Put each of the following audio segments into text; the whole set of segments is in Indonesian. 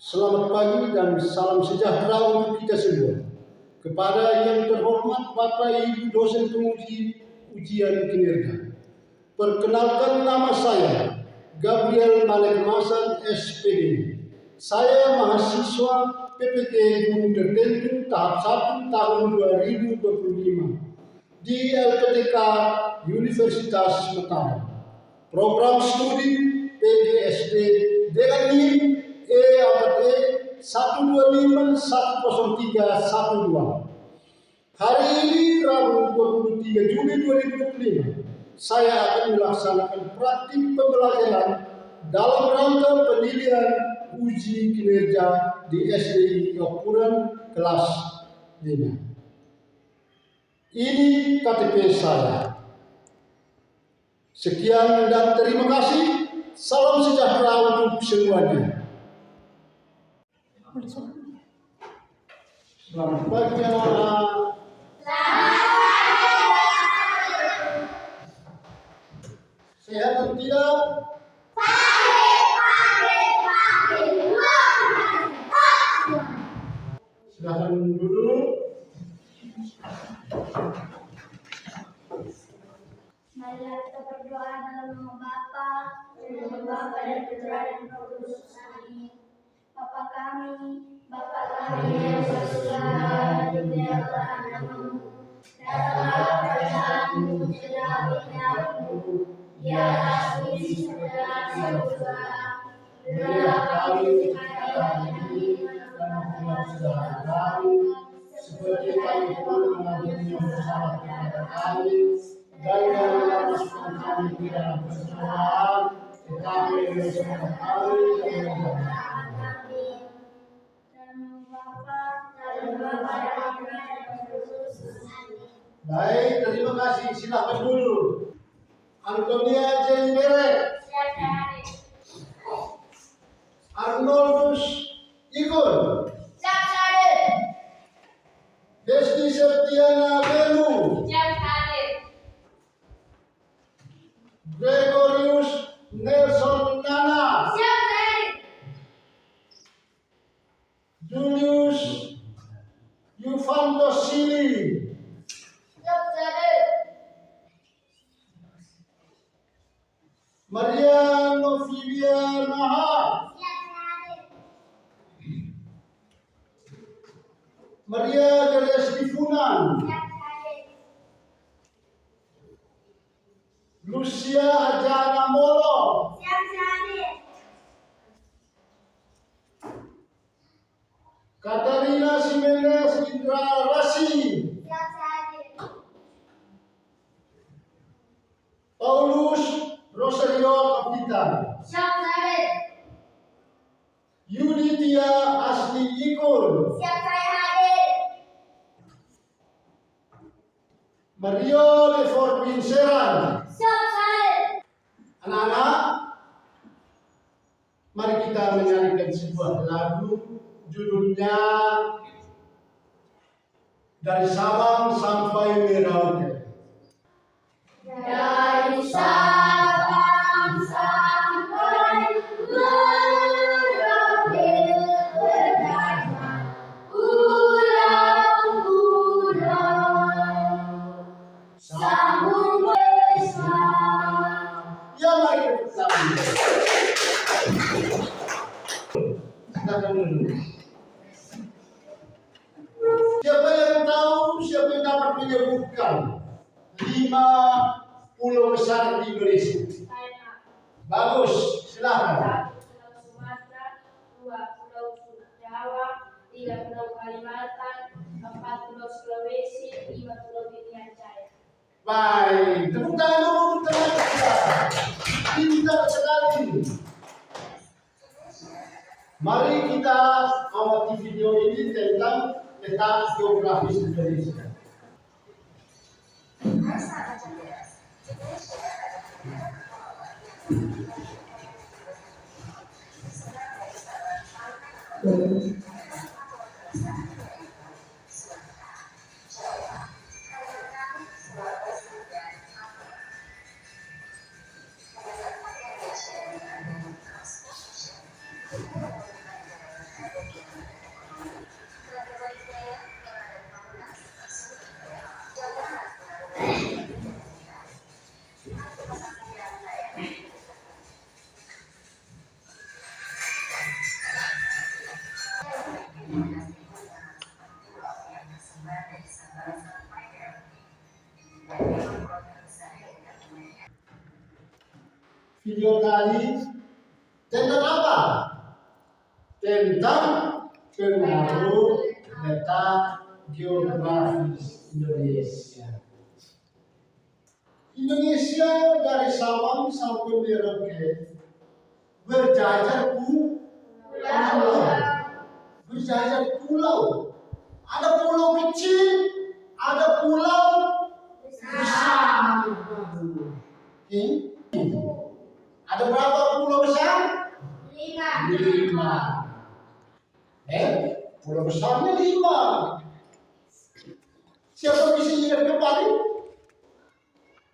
Selamat pagi dan salam sejahtera untuk kita semua. Kepada yang terhormat Bapak Ibu dosen penguji ujian kinerja. Perkenalkan, nama saya Gabriel Malik Masan, SPD. Saya mahasiswa PPT Guru Tertentu tahap 1 tahun 2025 di LPTK Universitas Mataram. Program studi PGSD dengan NIM E/E125-10312. Hari ini Rabu 23 Juli 2025, saya akan melaksanakan praktik pembelajaran dalam rangka penilaian uji kinerja di SDI Yopuran kelas 5. Ini KTP saya. Sekian dan terima kasih. Salam sejahtera untuk semuanya. Selamat pagi anak-anak. Sehat atau tidak? Silakan duduk. Marilah kita berdoa dalam nama Bapa dan Putra dan Roh Kudus. Amin. Bapa kami yang bersurga, dimuliakanlah namamu. Datanglah kerajaanmu, jadilah kehendakmu di atas bumi seperti di surga. Berilah kami hari ini dan kami seperti kami pun mengampuni yang bersalah kepada kami, dan janganlah masukkan kami ke dalam pencobaan, tetapi bebaskanlah kami dari yang jahat. Baik, terima kasih. Silakan dulu. Antonia Jembere. Arnoldus Igun. Desti Septiana Belu. Gregorius Nelson Nana. Julius Yufanto Sili. Maria Novilia Naha. Maria Geles Difunan. Lucia Ajana Molo. Katarina Simenes Indra Rasi. Paulus Rosario Kapitan. Yuditia Asli Ikul. Mario Lefor Pinseran. Anak-anak, mari kita menyanyikan sebuah lagu, judulnya Dari Sabang Sampai Merauke. Dari Sabang sampai Merauke, berdaya pulau-pulau, sambung bersama. Ya, mari kita sambung. Silakan dulu. Siapa yang tahu, siapa yang dapat menyebutkan 5 pulau besar di Indonesia? Bagus, silakan. 1 Pulau Sumatera, 2 Pulau Jawa, 3 Pulau Kalimantan, 4 Pulau Sulawesi, 5 Pulau Irian Jaya. Baik, tepuk tangan dulu untuk teman kita. Pintar sekali. Mari kita amati video ini tentang letak geografis Indonesia. video tadi tentang apa? Tentang pengaruh letak geografis Indonesia. Indonesia dari Sabang sampai Merauke berjajar pulau. Berjajar pulau. Ada pulau kecil, ada pulau besar. Ada berapa pulau besar? 5. Pulau besarnya 5. Siapa bisa ingat kembali?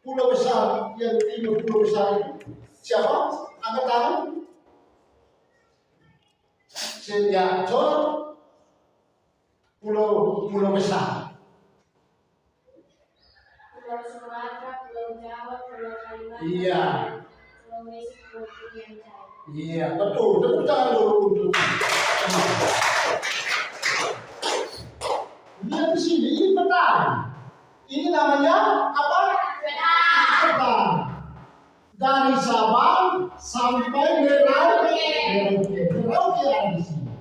Pulau besar yang 5 pulau besar itu siapa? Angkat tangan. Sejak pulau besar. Pulau Sumatera, Pulau Jawa, Pulau Kalimantan, Iya. Sulawesi, Pulau Irian Jaya. Iya, betul. Tepuk tangan dulu untuk. Lihat di sini, ini peta. Ini namanya apa? Peta. Dari Sabang sampai Merauke. Merauke ada di sini.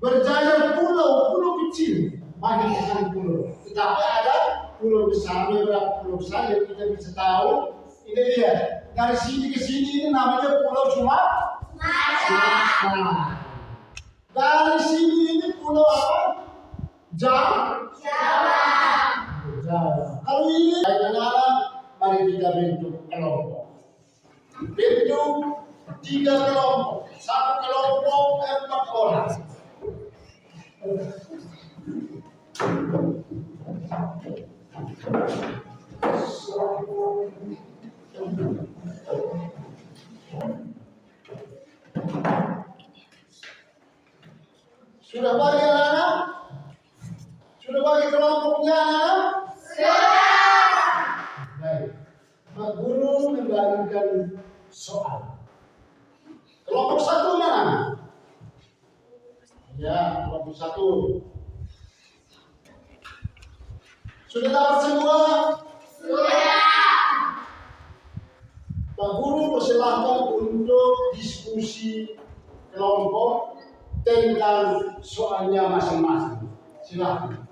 Berjajar pulau kecil, banyak sekali pulau. Tetapi ada pulau besar, beberapa pulau besar yang kita bisa tahu. Ini dia, dari sini ke sini ini namanya Pulau Sumatera. Dari sini ini pulau apa? Jawa. Kalau ini anak-anak, mari kita bentuk kelompok. Bentuk 3 kelompok. 1 kelompok 4 orang. Sudah bagi anak-anak? Sudah bagi kelompoknya anak-anak? Sudah. Baik. Pak Guru membagikan soal. Kelompok 1 mana? Ya, kelompok 1. Sudah dapat semua? Sudah. Pak Guru persilahkan untuk diskusi kelompok tentang soalnya masing-masing. Silakan.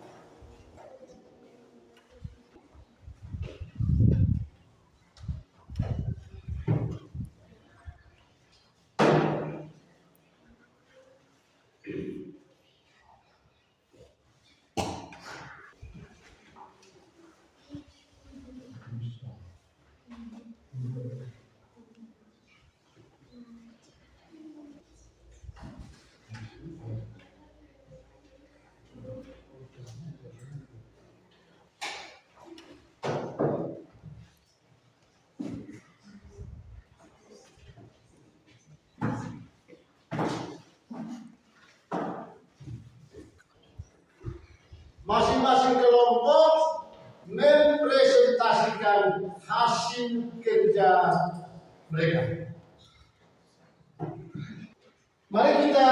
Masing-masing kelompok mempresentasikan hasil kerja mereka. Mari kita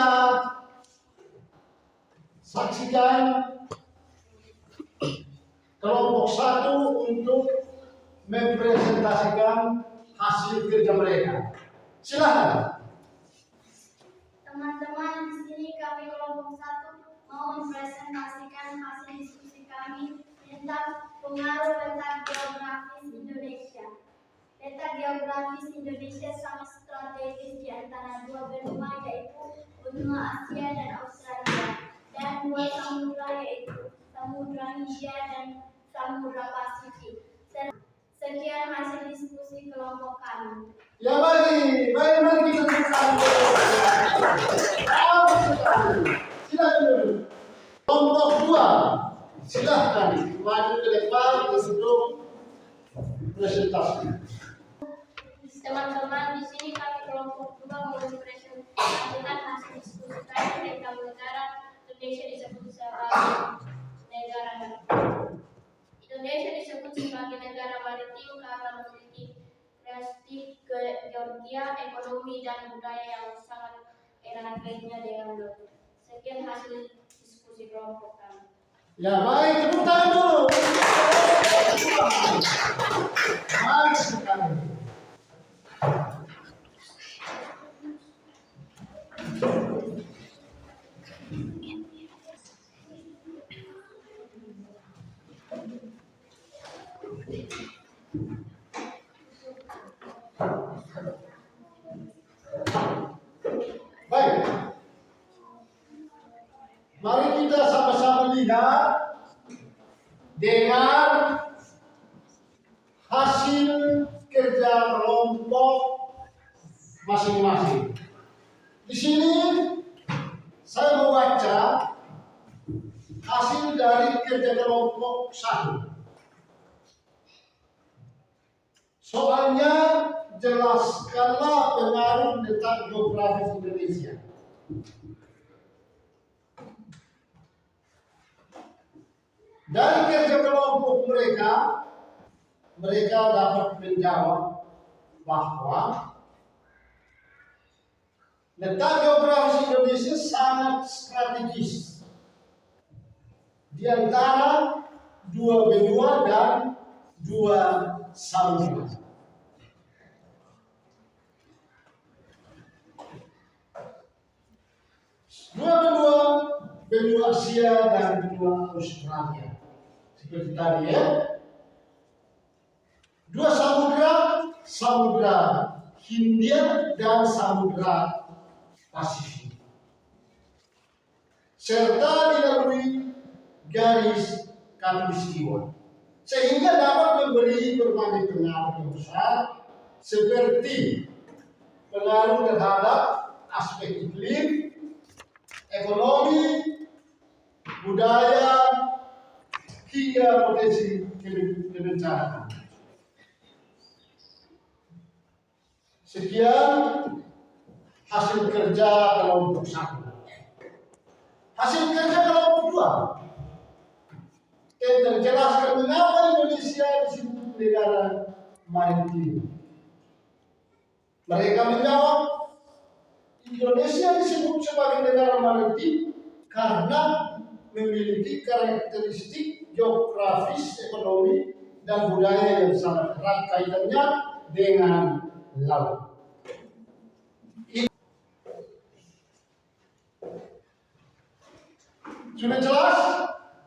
saksikan kelompok 1 untuk mempresentasikan hasil kerja mereka. Silakan. Teman-teman, di sini kami kelompok 1 mau mempresentasikan hasil diskusi kami tentang pengaruh letak geografis Indonesia. Letak geografis Indonesia sangat strategis di antara 2 benua, yaitu benua Asia dan Australia, dan 2 samudra, yaitu Samudra Hindia dan Samudra Pasifik. Sekian hasil diskusi kelompok kami. Ya mari kita tepuk silakan dulu. Kelompok 2, silakan maju ke depan untuk presentasi. Teman-teman, di sini kami kelompok 2 mau mempresentasikan hasil diskusi kami tentang negara Indonesia disebut sebagai negara Indonesia disebut sebagai negara maritim karena memiliki kreatif geologi, ekonomi, dan budaya yang sangat erat kaitannya dengan laut. Sekian hasil diskusi kelompok kami. Ya baik, tepuk tangan dulu. Mari sekali. Mari kita sama-sama lihat dengan hasil kerja kelompok masing-masing. Di sini saya membaca hasil dari kerja kelompok 1. Soalnya jelaskanlah pengaruh letak geografis Indonesia. Dari kerja kelompok mereka dapat menjawab bahwa letak geografis Indonesia sangat strategis di antara dua benua dan dua samudra. Benua Asia dan benua Australia. Seperti tadi ya. Dua samudra, Samudra Hindia dan Samudra Pasifik. Serta dilalui garis khatulistiwa. Sehingga dapat memberi berbagai pengaruh yang besar seperti pengaruh terhadap aspek iklim, ekonomi, budaya, hingga potensi kebencanaan. Sekian hasil kerja kelompok 1. Hasil kerja kelompok 2 menjelaskan mengapa Indonesia disebut negara maritim. Mereka menjawab, Indonesia disebut sebagai negara maritim karena memiliki karakteristik geografis, ekonomi, dan budaya yang sangat erat kaitannya dengan laut. Sudah jelas?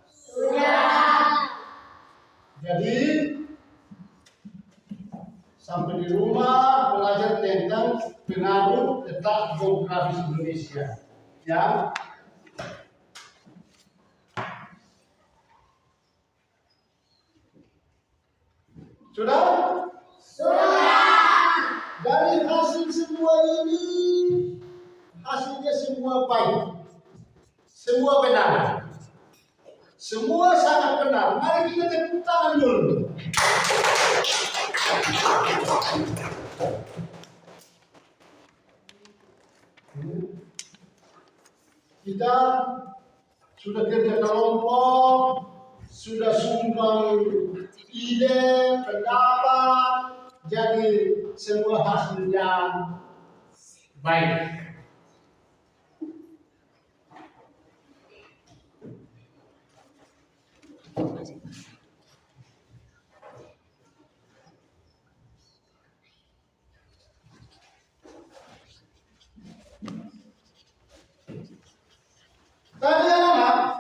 Sudah. Jadi sampai di rumah belajar tentang pengaruh letak geografis Indonesia. Ya. Sudah? Sudah. Dari hasil semua ini, hasilnya semua baik, semua benar, semua sangat benar. Mari kita tepuk tangan dulu. Kita sudah kerja kelompok, sudah sumbang ide, pendapat, jadi semua hasilnya baik. Tadi anak,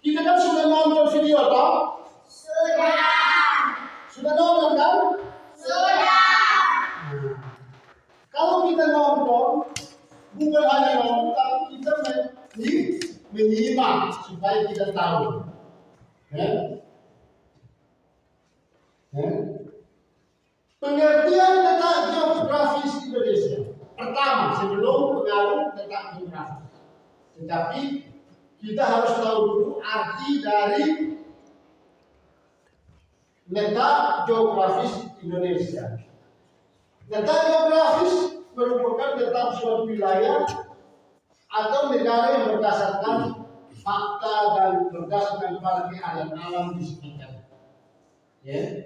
kita kan sudah nonton video toh? Sudah. Sudah nonton kan? Sudah. Kalau kita nonton, bukan hanya nonton, tapi kita menyimak supaya kita tahu. Ya? Ya? Pengertian letak geografis Indonesia. Pertama, sebelum pengaruh letak geografis. Tetapi kita harus tahu dulu arti dari letak geografis Indonesia. Letak geografis merupakan letak suatu wilayah atau negara yang berdasarkan fakta dan berdasarkan pada keadaan alam di sekitar. Ya.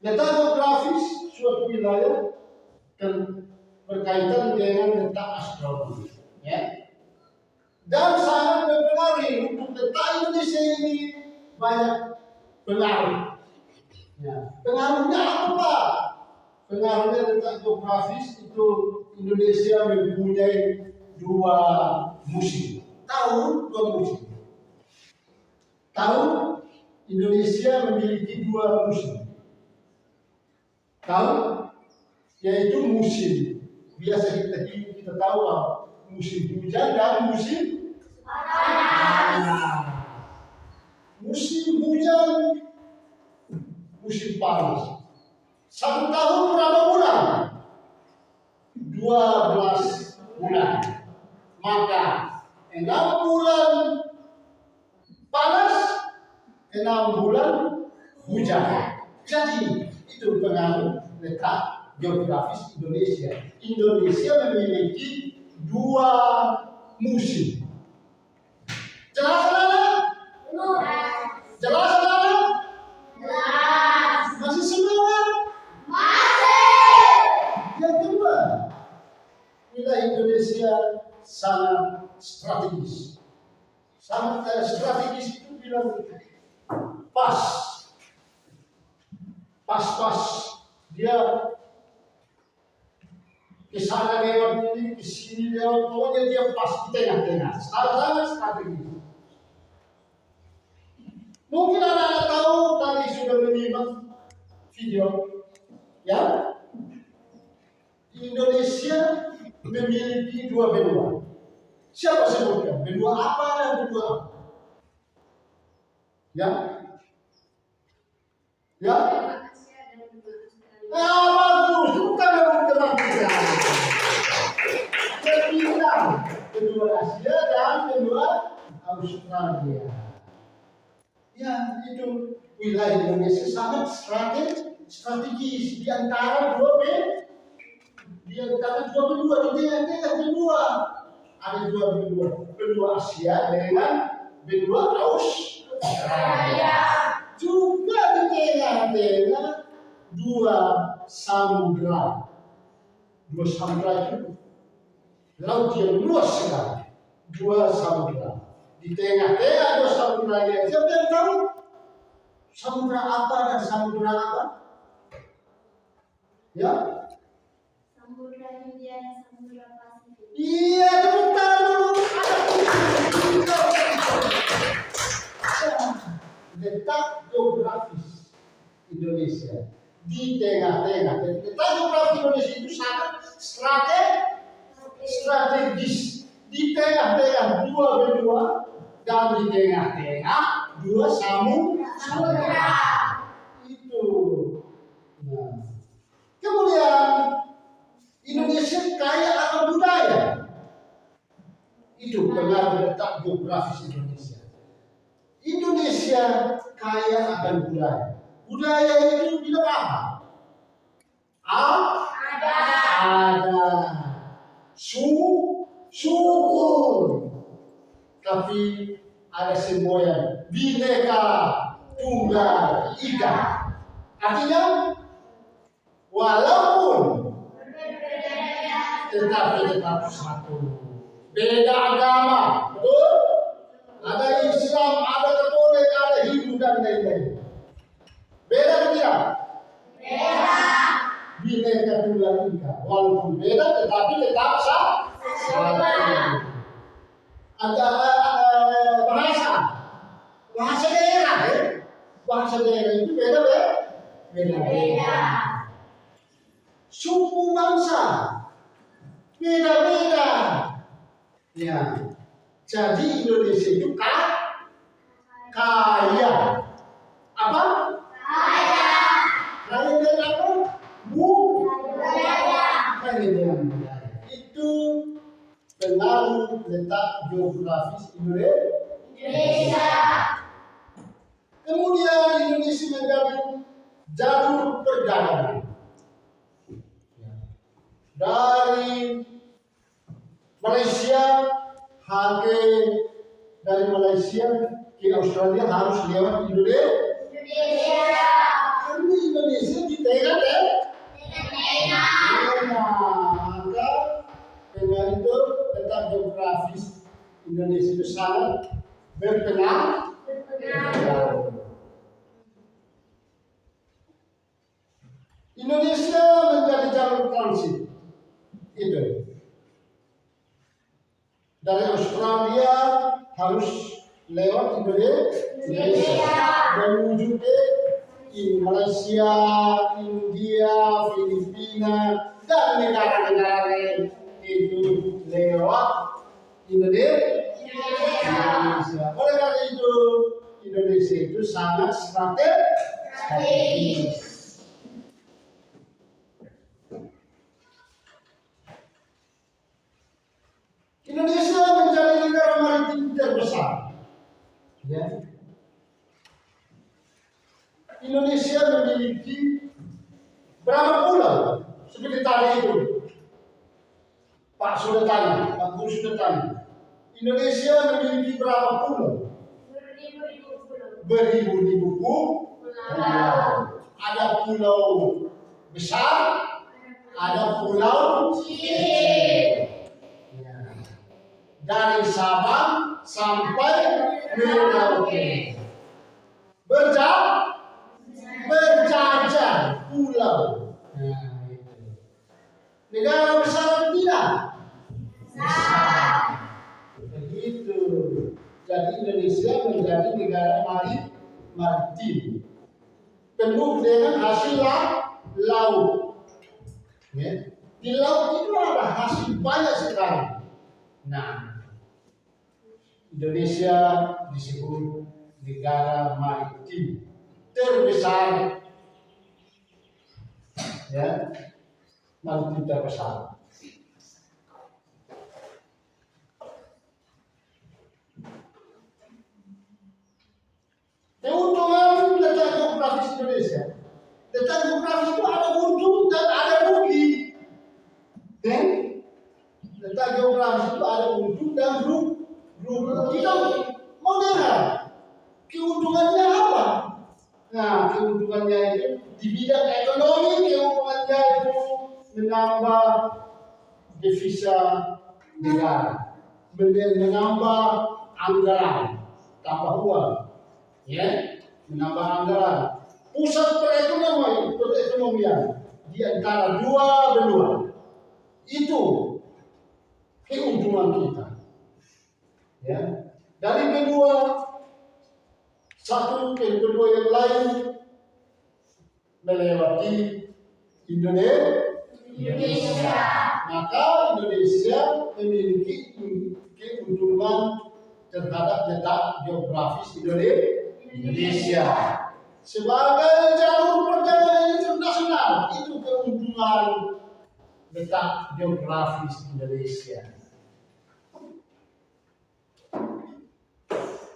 Letak geografis suatu wilayah berkaitan dengan letak astronomi. Ya. Dan sangat berpengaruh untuk letak Indonesia ini banyak pengaruh. Ya. Pengaruhnya apa? Pengaruhnya letak geografis itu Indonesia mempunyai 2 musim. Tahun 2 musim. Tahun Indonesia memiliki 2 musim. Tahun yaitu musim biasa kita tahu musim hujan dan musim panas. Musim hujan, musim panas. Satu tahun berapa bulan? 12 bulan. Maka 6 bulan panas, 6 bulan hujan. Jadi itu pengaruh letak geografis Indonesia. Indonesia memiliki 2 musim. Jelas saudara? Jelas saudara? Jelas. Masih semangat? Masih. Yang kedua, wilayah Indonesia sangat strategis. Sangat strategis itu bilang pas. Dia ke sana lewat ini, ke sini lewat, pokoknya dia pas di tengah-tengah. Sangat strategis. Mungkin anak-anak tahu tadi sudah menyimak video, ya. Indonesia memiliki 2 benua. Siapa sebutkan? Benua apa dan benua apa? Ya? Ya? Bagus, bukan yang teman kita. Dia bilang benua Asia dan benua Australia. Ya, itu wilayah Indonesia sangat strategis di antara 2 benua, di tengah benua. Ada 2 benua, benua Asia dengan benua Australia. Juga di tengah-tengah 2 samudra. 2 samudra itu laut yang luas sekali. 2 samudra. Di tengah-tengah 2 samudra yang siapa yang tahu? Samudra apa dan samudra apa? Ya? Samudra Hindia dan Samudra Pasifik. Iya, bentar dulu. Letak geografis Indonesia di tengah-tengah. Letak geografis Indonesia itu sangat strategis. Di tengah-tengah 2 benua dan di tengah-tengah 2 samudra. Itu. Nah. Kemudian Indonesia kaya akan budaya. Itu pengaruh letak geografis Indonesia. Indonesia kaya akan budaya. Budaya itu bilang apa? Ada. Syukur. Tapi ada semboyan Bhinneka Tunggal Ika. Artinya walaupun tetapi tetap satu. Beda agama, betul? Ada Islam, ada Katolik, ada Hindu dan lain-lain. Beda tidak? Beda. Bhinneka Tunggal Ika. Walaupun beda tetapi tetap satu. Ada bahasa daerah, ya? Bahasa daerah itu beda. Suku bangsa beda-beda. Ya, jadi Indonesia itu kaya. Apa? Kaya dengan apa? Kaya dengan budaya. Itu pengaruh letak geografis Indonesia. Kemudian Indonesia menjadi jalur perdagangan. Dari Malaysia dari Malaysia ke Australia harus lewat Indonesia. Karena Indonesia di tengah-tengah. Maka dengan itu letak geografis Indonesia itu sangat berpengaruh. Indonesia menjadi jalur transit. Itu dari Australia harus lewat Indonesia menuju ke Malaysia, India, Filipina dan negara-negara lain itu lewat Indonesia. itu sangat strategis. Indonesia menjadi negara maritim terbesar. Ya. Indonesia memiliki berapa pulau? Seperti tadi itu, Pak sudah tanya, Pak Guru sudah tanya. Indonesia memiliki berapa pulau? Beribu-ribu pulau. Ada pulau besar, ada pulau kecil. Dari Sabang sampai Merauke. Berjajar pulau. Negara besar tidak? Besar. Begitu. Jadi Indonesia menjadi negara maritim. Penuh dengan hasil laut. Ya. Di laut itu ada hasil banyak sekali. Nah, Indonesia disebut negara maritim terbesar, ya, maritim terbesar. Keuntungan letak geografis Indonesia. Letak geografis itu ada untung dan ada rugi. Letak geografis itu ada untung dan rugi. Kita mau dengar keuntungannya apa? Nah, keuntungannya itu di bidang ekonomi, keuntungannya itu menambah devisa negara, menambah anggaran, tambah uang, ya, menambah anggaran. Pusat perekonomian di antara dua benua itu keuntungan kita. Ya, dari benua satu ke benua yang lain melewati Indonesia. Maka Indonesia memiliki keuntungan terhadap letak geografis Indonesia. Sebagai jalur perjalanan internasional, itu keuntungan letak geografis Indonesia.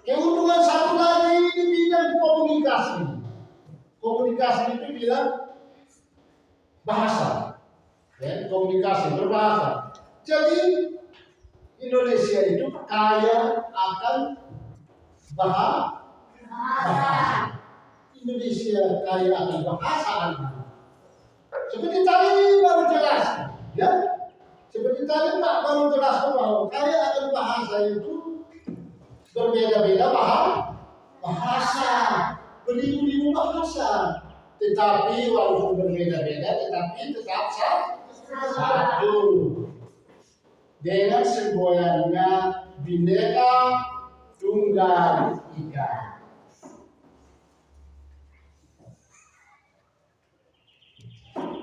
Keuntungan satu lagi di bidang komunikasi. Komunikasi itu bilang bahasa, ya, komunikasi berbahasa. Jadi Indonesia itu kaya akan bahasa. Indonesia kaya akan bahasa. Seperti tadi baru jelas, ya. Seperti tadi Pak baru jelaskan bahwa kaya akan bahasa itu berbeda-beda bahasa, beribu-ribu bahasa, tetapi walaupun berbeda-beda, tetapi tetap satu. Dengan semboyannya Bhinneka Tunggal Ika.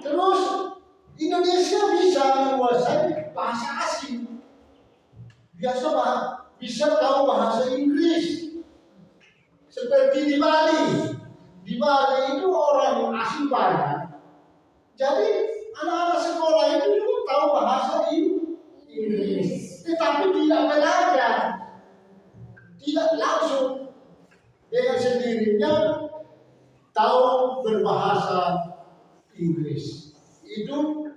Terus Indonesia bisa menguasai bahasa asing. Bisa tahu bahasa Inggris. Seperti di Bali. Di Bali itu orang asing banyak. Jadi anak-anak sekolah itu juga tahu bahasa Inggris. Tetapi tidak belajar. Tidak langsung. Dengan sendirinya tahu berbahasa Inggris. Itu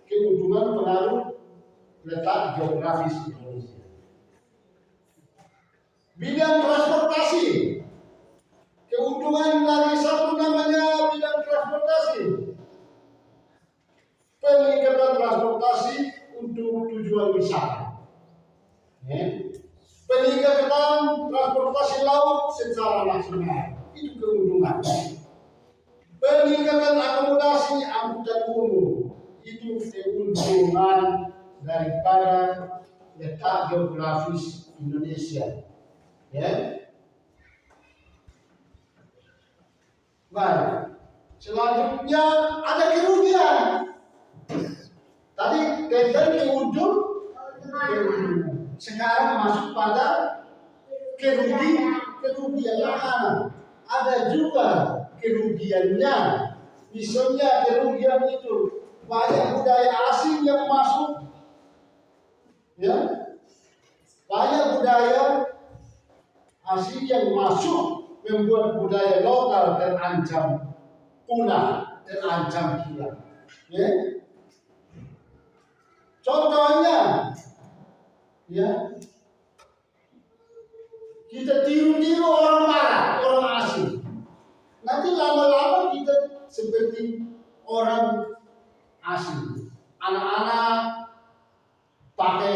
keuntungan pengaruh letak geografis Indonesia. Bidang transportasi, keuntungan lagi satu namanya bidang transportasi. Peningkatan transportasi untuk tujuan wisata. Peningkatan transportasi laut secara nasional, itu keuntungan. Peningkatan akomodasi angkutan umum, itu keuntungan daripada letak geografis Indonesia. Ya. Baik. Selanjutnya ada kerugian. Tadi kaitan keuntungan. Sekarang masuk pada kerugian makanan. Ada juga kerugiannya. Misalnya kerugian itu banyak budaya asing yang masuk, ya, banyak budaya asing yang masuk membuat budaya lokal terancam punah, terancam hilang. Ya. Contohnya, ya, kita tiru-tiru orang barat, orang asing. Nanti lama-lama kita seperti orang asing. Anak-anak pakai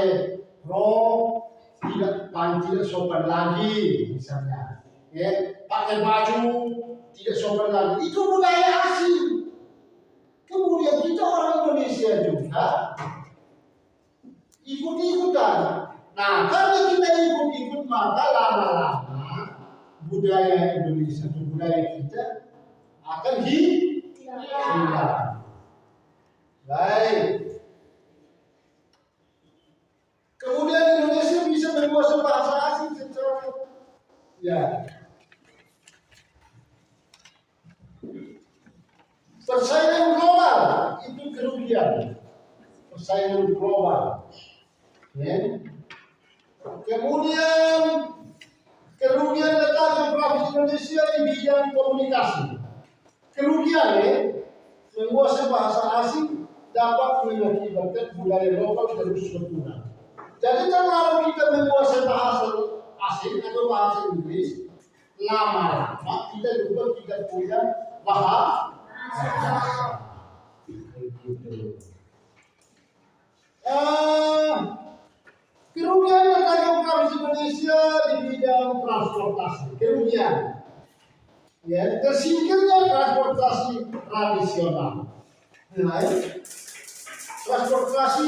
rok, tidak sopan lagi, misalnya. Ya, pakai baju tidak sopan lagi. Itu budaya asing. Kemudian kita orang Indonesia juga ikut-ikutan. Nah, kalau kita ikut-ikut maka lama-lama budaya Indonesia atau budaya kita akan hilang. Baik. Kemudian Indonesia bisa menguasai bahasa asing secara, ya, persaingan global itu kerugian. Persaingan global. Ya. Kemudian kerugian letak geografis Indonesia di bidang komunikasi. Kerugian, ya, menguasai bahasa asing dapat mengakibatkan budaya lokal terus berkurang. Jadi kalau kita menguasai bahasa asing atau bahasa Inggris, lama-lama kita juga tidak punya bahasa. Kerugian letak geografis Indonesia di bidang transportasi. Kerugian, ya, tersingkirnya transportasi tradisional. Nah, transportasi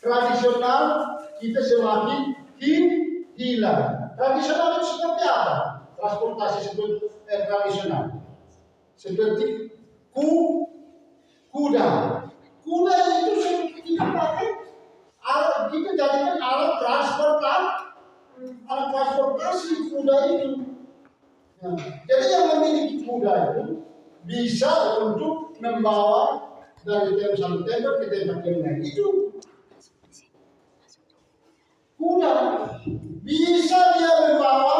tradisional kita semakin hilang. Tradisional itu seperti apa? Transportasi tradisional seperti kuda. Kuda itu kita pakai alat, kita jadikan alat transportasi kuda itu. Nah, jadi yang memiliki kuda itu bisa untuk membawa dari tempat satu tempat ke tempat yang lain. Itu kuda bisa dia membawa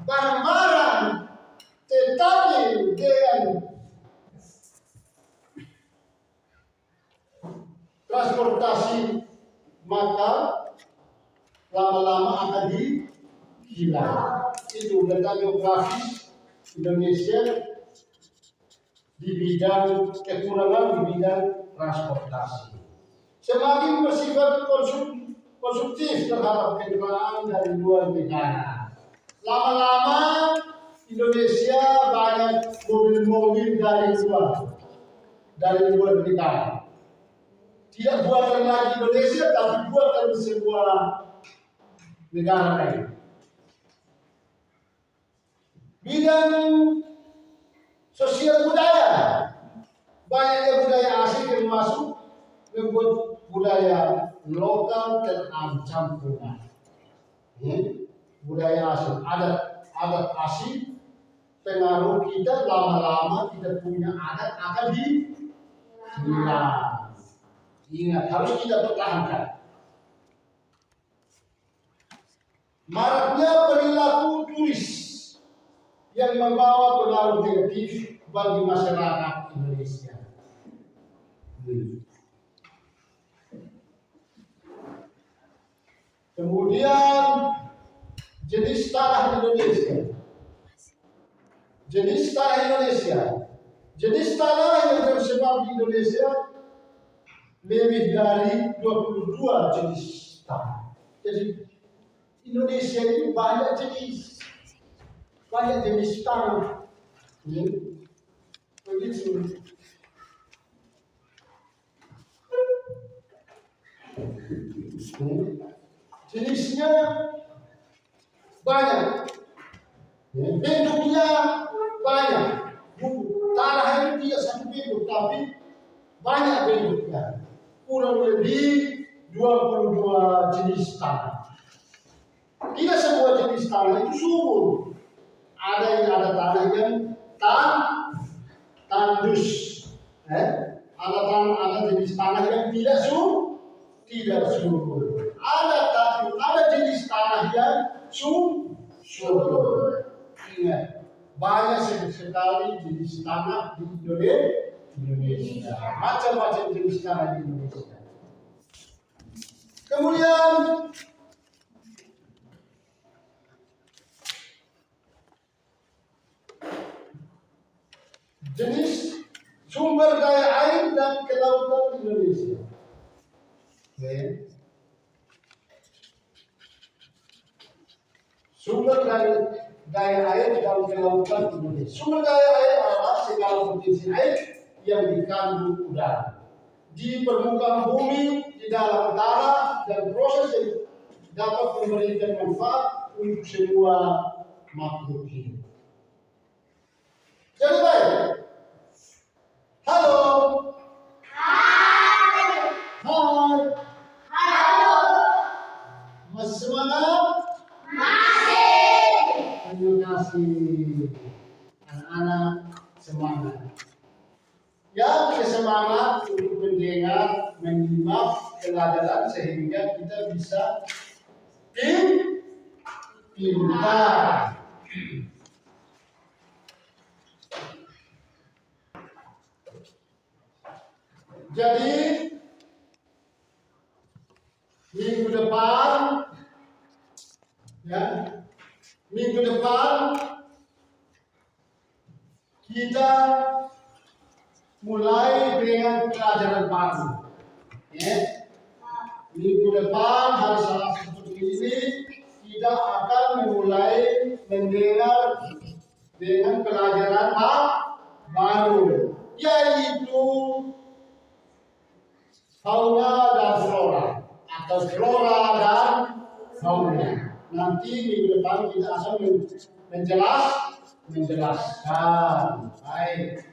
barang-barang, tetapi dengan transportasi maka lama-lama akan hilang. Itu letak geografis Indonesia di bidang kekurangan di bidang transportasi. Semakin bersifat konsumtif terhadap kendaraan dari luar negara. Lama-lama Indonesia banyak mobil-mobil dari luar negara. Tidak buatan lagi Indonesia, tapi buatan sebuah negara lain. Bidang sosial budaya, banyaknya budaya asing yang masuk membuat budaya lokal terancam punah. Budaya asing, adat asing, pengaruh kita lama-lama tidak punya adat akan hilang. Ingat, harus kita pertahankan. Maraknya perilaku turis yang membawa pengaruh negatif bagi masyarakat Indonesia. Kemudian jenis tanah Indonesia. Jenis tanah yang tersebar di Indonesia lebih dari 22 jenis tanah. Jadi Indonesia ini banyak jenis tanah. Begitu. Jenisnya banyak, bentuknya banyak. Tanah itu tidak satu bentuk, tapi banyak bentuknya. Kurang lebih 22 jenis tanah. Tidak semua jenis tanah itu subur. Ada tanah yang tandus. Ada jenis tanah yang tidak subur. Ada jenis tanah yang subur. Ingat, banyak sekali jenis tanah di Indonesia. Macam-macam jenis tanah di Indonesia. Kemudian jenis sumber daya air dan kelautan Indonesia. Sumber daya air dan kelautan Indonesia. Sumber daya air adalah segala potensi air yang dikandung udara di permukaan bumi, di dalam tanah, dan proses yang dapat memberikan manfaat untuk semua makhluk hidup. Jadi baik. Halo. Hai. Masih semangat? Masih. Terima kasih. Anak-anak semangat. Yang semangat untuk mendengar, menyimak pelajaran sehingga kita bisa pintar. Jadi minggu depan kita mulai dengan pelajaran baru. Minggu depan hari Selasa seperti ini kita akan memulai mendengar dengan pelajaran baru, yaitu fauna dan flora atau flora dan fauna. Nanti minggu depan kita akan menjelaskan. Baik.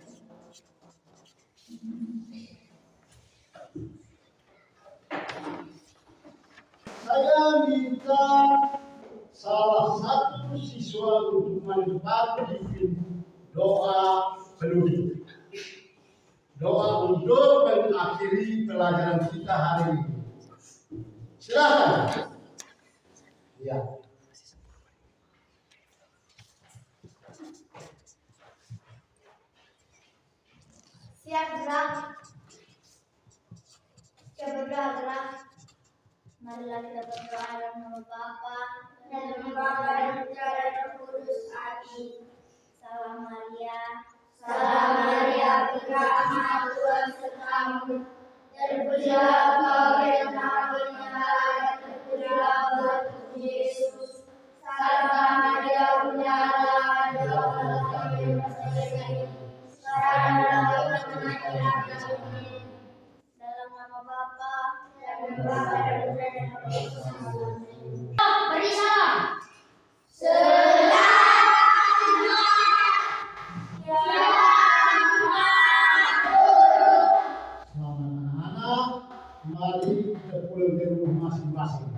Saya minta salah satu siswa untuk menempati doa penutup. Doa untuk mengakhiri pelajaran kita hari ini. Silakan. Ya. Siap gerak. Coba gerak. Marilah kita berdoa dalam nama Bapa dan Putra dan Roh Kudus. Amin. Salam Maria. Salam Maria, berkah Tuhan sertamu. Terpujilah engkau di antara wanita dan terpujilah buah tubuh Yesus. Salam Maria, Bunda Allah, doakanlah kami yang berdosa ini. Sekarang dalam waktu kematian kami. Dalam nama Bapa dan Putra dan Roh Kudus. Amin. Beri salam. Mari kita pulang ke rumah masing-masing.